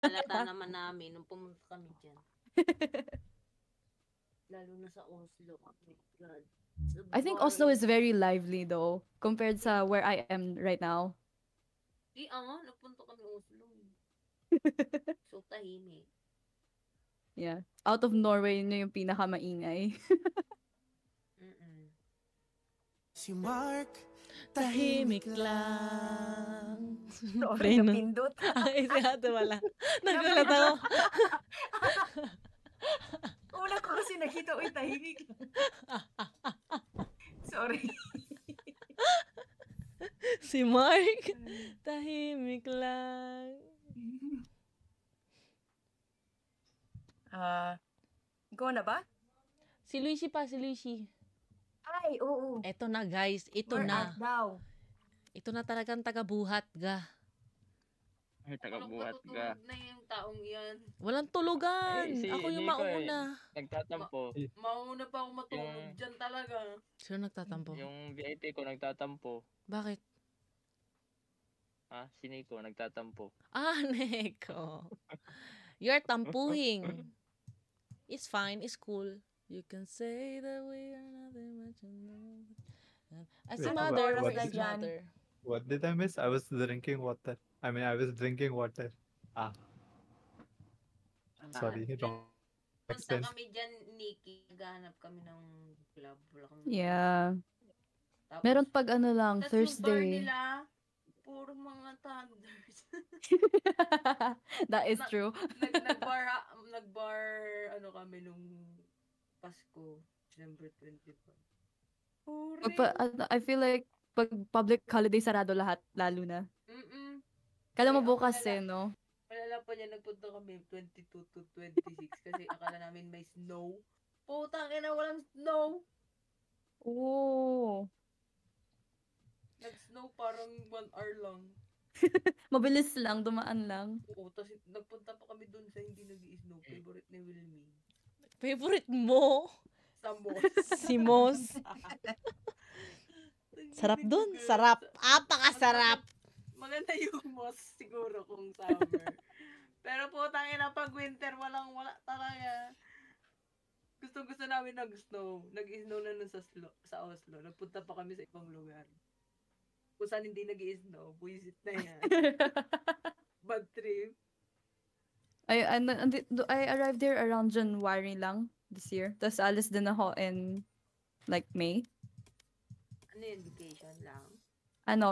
Halata naman namin nung pumunta kami diyan. Lalo na sa Oslo. Oh my God. So I think Oslo boring. is very lively though, compared sa where I am right now. Nagpunta kami Oslo. So tahimik. Yeah. Out of Norway, yun yung pinakamaingay. Mm-mm. Si Mark, tahimik Tahimik lang. lang. Sorry, Play na. napindot. Ay, si ate wala. Nagulat ako. Una ko kasi nakita, uy, tahimik lang. Sorry. Si Mark, tahimik lang. Ikaw na ba? Si Luigi pa, si Luigi. Ay, oo. Eto na guys, ito Where na. art thou? Ito na talagang taga-buhat ga. Ay, Walang tagabuhat ka. matutulog na yung taong yan. Walang tulugan. Eh, si Ako yung Nico mauna. nagtatampo. Mauna pa ako matulog dyan talaga. Sino nagtatampo? Yung VIP ko nagtatampo. Bakit? Si Nico nagtatampo. Neko. You're tampuhing. It's fine, it's cool. You can say that we are nothing much alone. As a Wait, mother, what first did you- mother. What did I miss? I was drinking water. I was drinking water. Sorry, wrong. Punta Expense. kami dyan, Nikki. Naghahanap kami ng club. Wala kami. Yeah. Tapos, Meron pag ano lang, tas yung bar Thursday. nila, puro mga thunders. That is true. Nagbar, kami nung Pasko, December 25. I feel like pag public holiday sarado lahat, lalo na. Mm-mm. Kala mo Kaya bukas akala- no? Malala pa niya, nagpunta kami 22 to 26 kasi akala namin may snow. Putang ina, walang snow. Oo. Nag-snow parang 1 hour lang. Mabilis lang, dumaan lang. Oo, tapos nagpunta pa kami dun sa hindi nag-i-snow. Favorite ni Wilmy. Favorite mo? Sa Moss. Si Moss. Sarap dun. Sarap. Apakasarap. Maganda yung Moss siguro kung summer. Pero putang ina, pag winter, wala talaga. Gusto namin nag-snow. Nag-i-snow na nun sa Oslo. Nagpunta pa kami sa ibang lugar. Kung saan hindi nag-i-snow, buisit na yan. Bad trip. I arrived there around January lang this year. Tapos alis din ako in like May. Ano yun, vacation lang?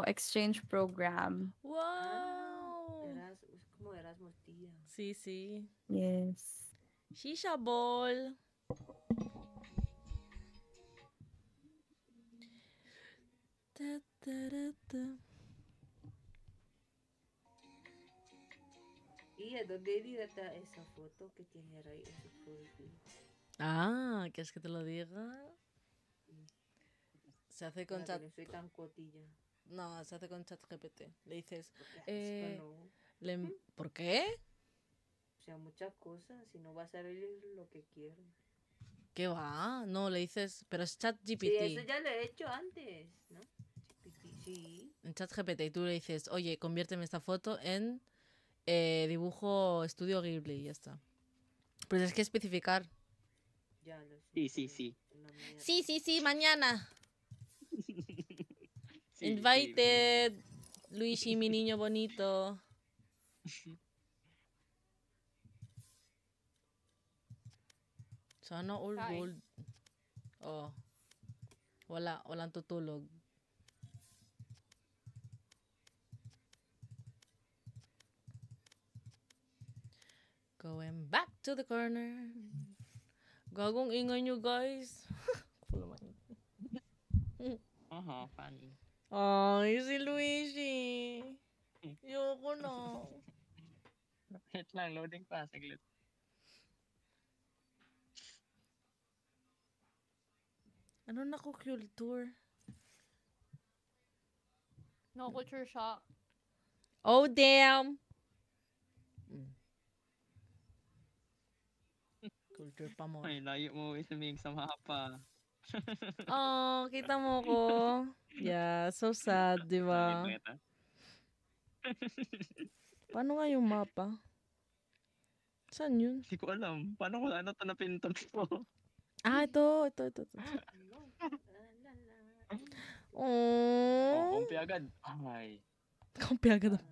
Exchange program. Wow. Erasmus Tia. Sisi. Yes. Shisha ball. Da, da, da, da. Iya, Dogeli data esa foto que tiene Ray en su perfil. ¿Quieres que te lo diga? Se hace con chat. Soy tan cotilla. No, se hace con ChatGPT. Le dices, Porque no. ¿por qué? O sea, muchas cosas. Si no vas a leer lo que quiero. ¿Qué va? No, le dices, pero es ChatGPT. Sí, eso ya lo he hecho antes, ¿no? GPT, sí. En ChatGPT y tú le dices, oye, conviérteme esta foto en dibujo estudio Ghibli y ya está. Pero tienes que especificar. Ya lo sé. Sí. Una mierda. Sí, mañana. Sí, Invited. Luigi, mi niño bonito. Sana all Kain. gold. Oh. Walang tutulog. Going back to the corner. Gagong ingay nyo, guys. funny. Ay, si Luigi. Yoko na. Wait lang, loading pa, saglit. Ano na ko culture? No culture shock. Oh, damn! Culture pa mo. Ay, layo mo isumig sa mapa. Oh, kita mo ko. Yeah, so sad, di ba? Langit. Paano nga yung mapa? Saan yun? Hindi ko alam. Paano ko ano to napindot ko? Ah, ito. La, la, la. Oh, Oh. kumpi agad. Ay. Kampi agad.